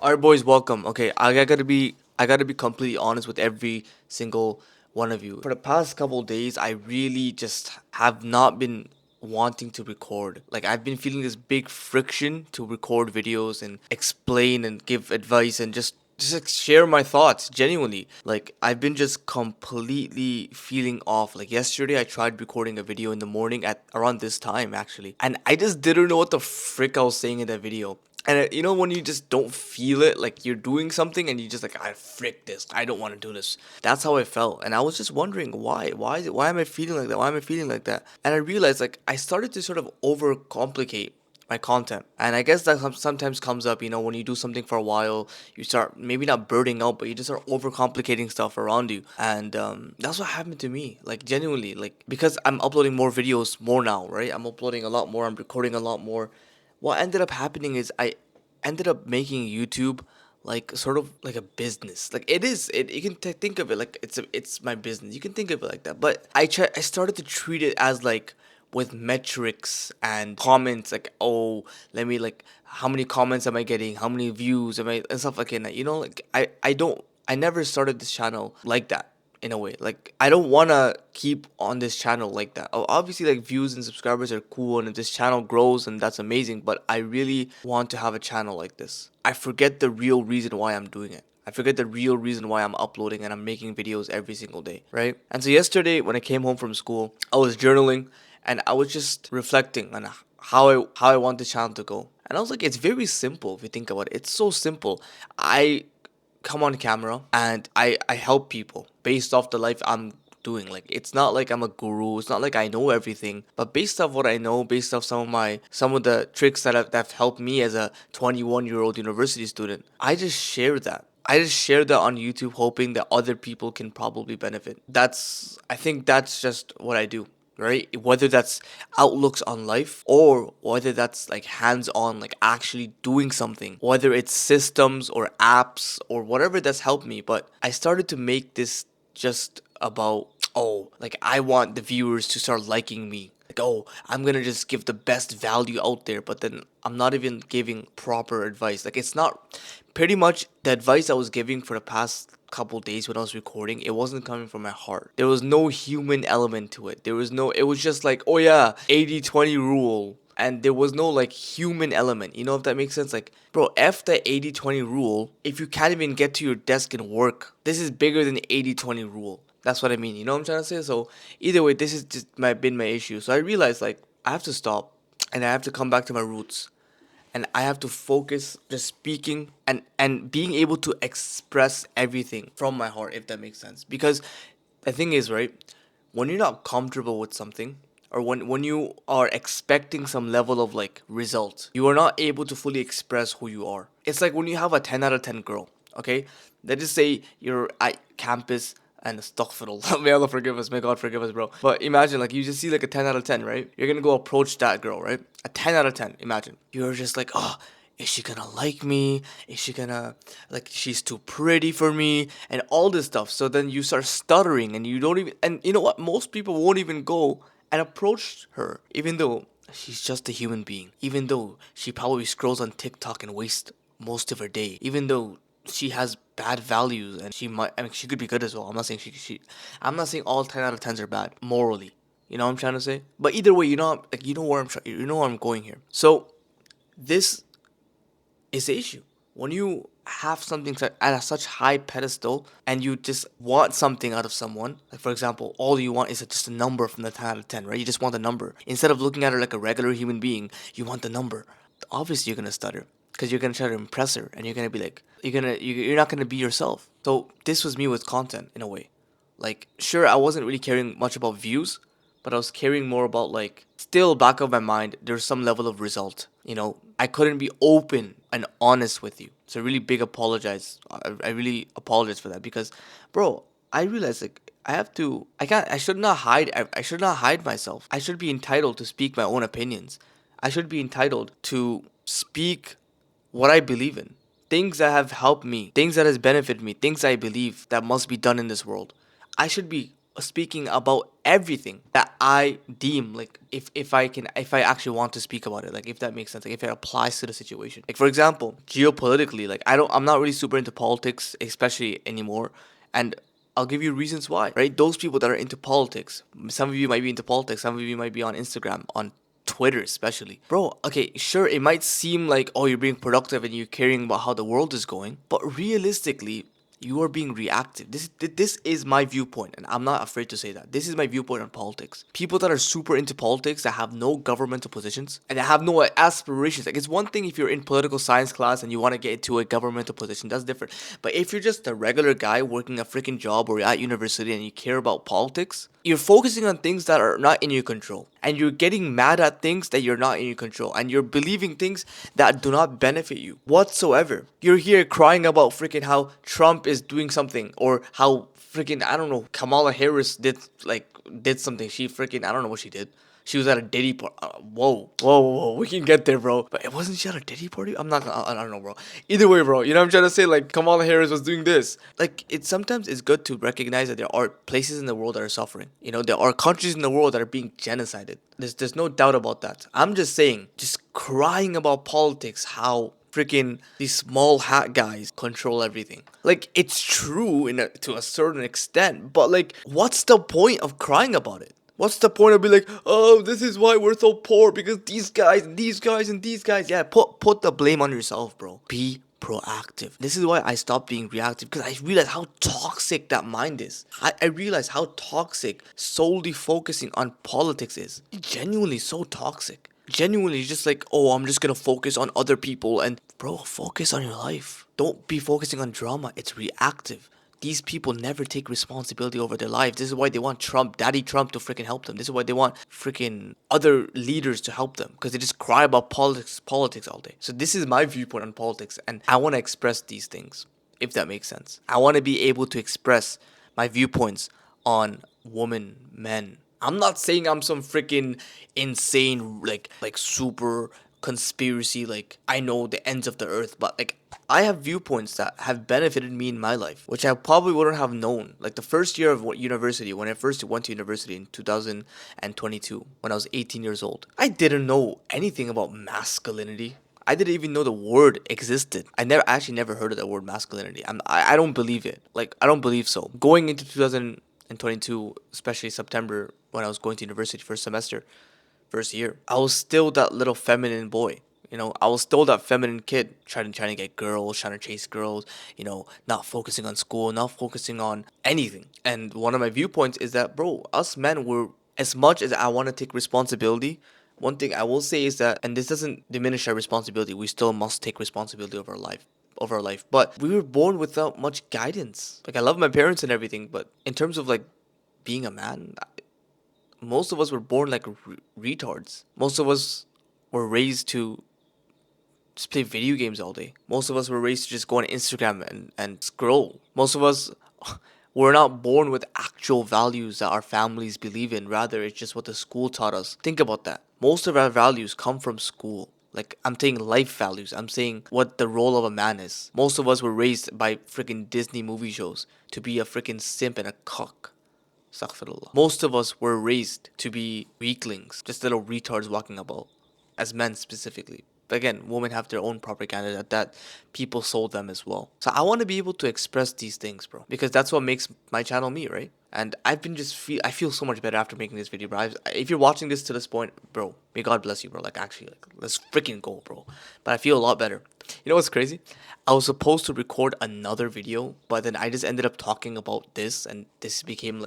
All right, boys, welcome. Okay, I gotta be completely honest with every single one of you. For the past couple days, I really just have not been wanting to record. Like I've been feeling this big friction to record videos and explain and give advice and just like, share my thoughts genuinely. Like I've been just completely feeling off. Like yesterday I tried recording a video in the morning at around this time actually, and I just didn't know what the frick I was saying in that video. And when you just don't feel it, like you're doing something and you just like, I frick this, I don't want to do this. That's how I felt, and I was just wondering why. Why am I feeling like that? Why am I feeling like that? And I realized like I started to sort of overcomplicate my content, and I guess that sometimes comes up. When you do something for a while, you start maybe not burning out, but you just start overcomplicating stuff around you, and that's what happened to me. Like genuinely, like because I'm uploading more videos more now, right? I'm uploading a lot more. I'm recording a lot more. What ended up happening is I ended up making YouTube like sort of like a business. Like it is. You can think of it like it's my business. You can think of it like that. But I started to treat it as like with metrics and comments, like, oh, let me like, how many comments am I getting, how many views am I, and stuff like that. Like I never started this channel like that. In a way, like I don't want to keep on this channel like that. Obviously, like views and subscribers are cool, and if this channel grows, and that's amazing, but I really want to have a channel like this. I forget the real reason why I'm doing it. I forget the real reason why I'm uploading and I'm making videos every single day, right? And so yesterday when I came home from school, I was journaling and I was just reflecting on how I want the channel to go. And I was like, it's very simple if you think about it. It's so simple. I come on camera and I help people based off the life I'm doing. Like it's not like I'm a guru, it's not like I know everything, but based off what I know, based off some of the tricks that have helped me as a 21-year-old university student, I just share that on YouTube, hoping that other people can probably benefit. I think that's just what I do, right? Whether that's outlooks on life or whether that's like hands on, like actually doing something, whether it's systems or apps or whatever that's helped me. But I started to make this just about, oh, like I want the viewers to start liking me. Like, oh, I'm gonna just give the best value out there, but then I'm not even giving proper advice. Like, it's not pretty much the advice I was giving for the past couple days when I was recording, it wasn't coming from my heart. There was no human element to it. It was just like, oh yeah, 80-20 rule. And there was no like human element. You know, if that makes sense? Like, bro, F the 80-20 rule. If you can't even get to your desk and work, this is bigger than the 80-20 rule. That's what I mean. You know what I'm trying to say? So either way, this has just been my issue. So I realized like I have to stop and I have to come back to my roots and I have to focus just speaking and being able to express everything from my heart, if that makes sense. Because the thing is, right, when you're not comfortable with something, or when you are expecting some level of like result, you are not able to fully express who you are. It's like when you have a 10 out of 10 girl, okay? Let's just say you're at campus and astaghfirullah, may Allah forgive us, may God forgive us, bro. But imagine like you just see like a 10 out of 10, right? You're gonna go approach that girl, right? A 10 out of 10, imagine. You're just like, oh, is she gonna like me? Is she gonna, like, she's too pretty for me? And all this stuff. So then you start stuttering and you don't even, and you know what? Most people won't even go and approach her, even though she's just a human being. Even though she probably scrolls on TikTok and wastes most of her day. Even though she has bad values and she could be good as well. I'm not saying I'm not saying all 10 out of 10s are bad morally. You know what I'm trying to say? But either way, like you know where I'm going here. So this is the issue. When you have something at such high pedestal and you just want something out of someone, like for example, all you want is just a number from the 10 out of 10, right? You just want the number. Instead of looking at her like a regular human being, you want the number. Obviously, you're gonna stutter because you're gonna try to impress her and you're gonna be like, you're not gonna be yourself. So, this was me with content in a way. Like, sure, I wasn't really caring much about views, but I was caring more about like still back of my mind there's some level of result. I couldn't be open and honest with you. So really big apologize. I really apologize for that because, bro, I realized like I should not hide. I should not hide myself. I should be entitled to speak my own opinions. I should be entitled to speak what I believe in. Things that have helped me, things that has benefited me, things I believe that must be done in this world. I should be speaking about everything that I deem like if I actually want to speak about it, like if that makes sense, like if it applies to the situation. Like for example, geopolitically, like I'm not really super into politics, especially anymore, and I'll give you reasons why. Right, those people that are into politics, some of you might be into politics, some of you might be on Instagram, on Twitter especially. Bro, okay, sure, it might seem like, oh, you're being productive and you're caring about how the world is going, but realistically, you are being reactive. This is my viewpoint, and I'm not afraid to say that. This is my viewpoint on politics. People that are super into politics that have no governmental positions and that have no aspirations. Like it's one thing if you're in political science class and you want to get into a governmental position, that's different. But if you're just a regular guy working a freaking job or you're at university and you care about politics, you're focusing on things that are not in your control, and you're getting mad at things that you're not in your control, and you're believing things that do not benefit you whatsoever. You're here crying about freaking how Trump is doing something, or how freaking, I don't know, Kamala Harris did something. She freaking, I don't know what she did. She was at a Diddy party. Whoa. We can get there, bro. But it wasn't she at a Diddy party? I'm not gonna, I don't know, bro. Either way, bro. You know what I'm trying to say? Like, Kamala Harris was doing this. Like, it sometimes is good to recognize that there are places in the world that are suffering. You know, there are countries in the world that are being genocided. There's no doubt about that. I'm just saying, just crying about politics, how freaking these small hat guys control everything. Like it's true to a certain extent, but like, what's the point of crying about it? What's the point of being like, oh, this is why we're so poor because these guys and these guys and these guys? Yeah, put the blame on yourself, bro. Be proactive. This is why I stopped being reactive, because I realized how toxic that mind is. I realized how toxic solely focusing on politics is. Genuinely so toxic. Genuinely just like, oh, I'm just gonna focus on other people, and bro, focus on your life. Don't be focusing on drama. It's reactive. These people never take responsibility over their lives. This is why they want Trump, Daddy Trump, to freaking help them. This is why they want freaking other leaders to help them, because they just cry about politics all day. So this is my viewpoint on politics, and I want to express these things, if that makes sense. I want to be able to express my viewpoints on women, men. I'm not saying I'm some freaking insane, like super conspiracy, like I know the ends of the earth, but like I have viewpoints that have benefited me in my life, which I probably wouldn't have known. Like the first year of university, when I first went to university in 2022, when I was 18 years old, I didn't know anything about masculinity. I didn't even know the word existed. I actually never heard of the word masculinity. I don't believe it. Like I don't believe so. Going into 2022, especially September, when I was going to university first semester, first year, I was still that little feminine boy. You know, I was still that feminine kid trying to get girls, trying to chase girls, you know, not focusing on school, not focusing on anything. And one of my viewpoints is that, bro, us men were, as much as I want to take responsibility, one thing I will say is that, and this doesn't diminish our responsibility, we still must take responsibility of our life. But we were born without much guidance. Like I love my parents and everything, but in terms of like being a man, most of us were born like retards. Most of us were raised to just play video games all day. Most of us were raised to just go on Instagram and scroll. Most of us were not born with actual values that our families believe in. Rather, it's just what the school taught us. Think about that. Most of our values come from school. Like, I'm saying life values. I'm saying what the role of a man is. Most of us were raised by freaking Disney movie shows to be a freaking simp and a cock. Astaghfirullah. Most of us were raised to be weaklings, just little retards walking about, as men specifically. But again, women have their own propaganda that people sold them as well. So I want to be able to express these things, bro, because that's what makes my channel me, right? And I've been I feel so much better after making this video, bro. If you're watching this to this point, bro, may God bless you, bro. Like actually, like let's freaking go, bro. But I feel a lot better. You know what's crazy? I was supposed to record another video, but then I just ended up talking about this, and this became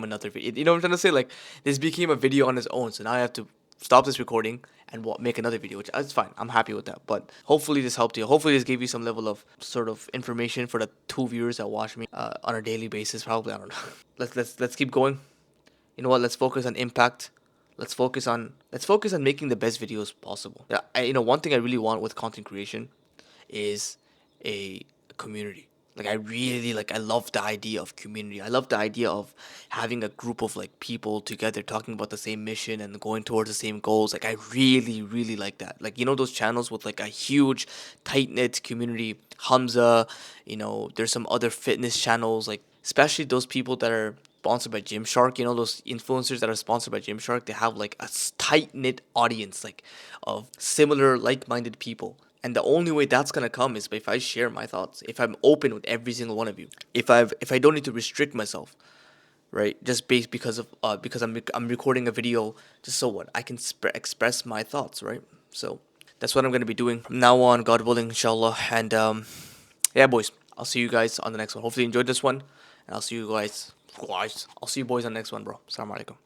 another video. You know what I'm trying to say? Like this became a video on its own. So now I have to stop this recording and make another video, which is fine. I'm happy with that. But hopefully this helped you. Hopefully this gave you some level of sort of information for the 2 viewers that watch me on a daily basis. Probably, I don't know. Let's keep going. You know what? Let's focus on impact. Let's focus on making the best videos possible. Yeah, one thing I really want with content creation is a community. Like I love the idea of community. I love the idea of having a group of like people together talking about the same mission and going towards the same goals. Like I really, really like that. Like those channels with like a huge tight knit community. Hamza, there's some other fitness channels, like especially those people that are sponsored by Gymshark, you know, those influencers that are sponsored by Gymshark, they have like a tight knit audience, like of similar like minded people. And the only way that's gonna come is if I share my thoughts, if I'm open with every single one of you, if I don't need to restrict myself, right? Just based because I'm recording a video, just so what I can express my thoughts, right? So that's what I'm gonna be doing from now on, God willing, inshallah. And yeah, boys, I'll see you guys on the next one. Hopefully you enjoyed this one, and I'll see you guys. I'll see you boys on the next one, bro. Assalamu alaikum.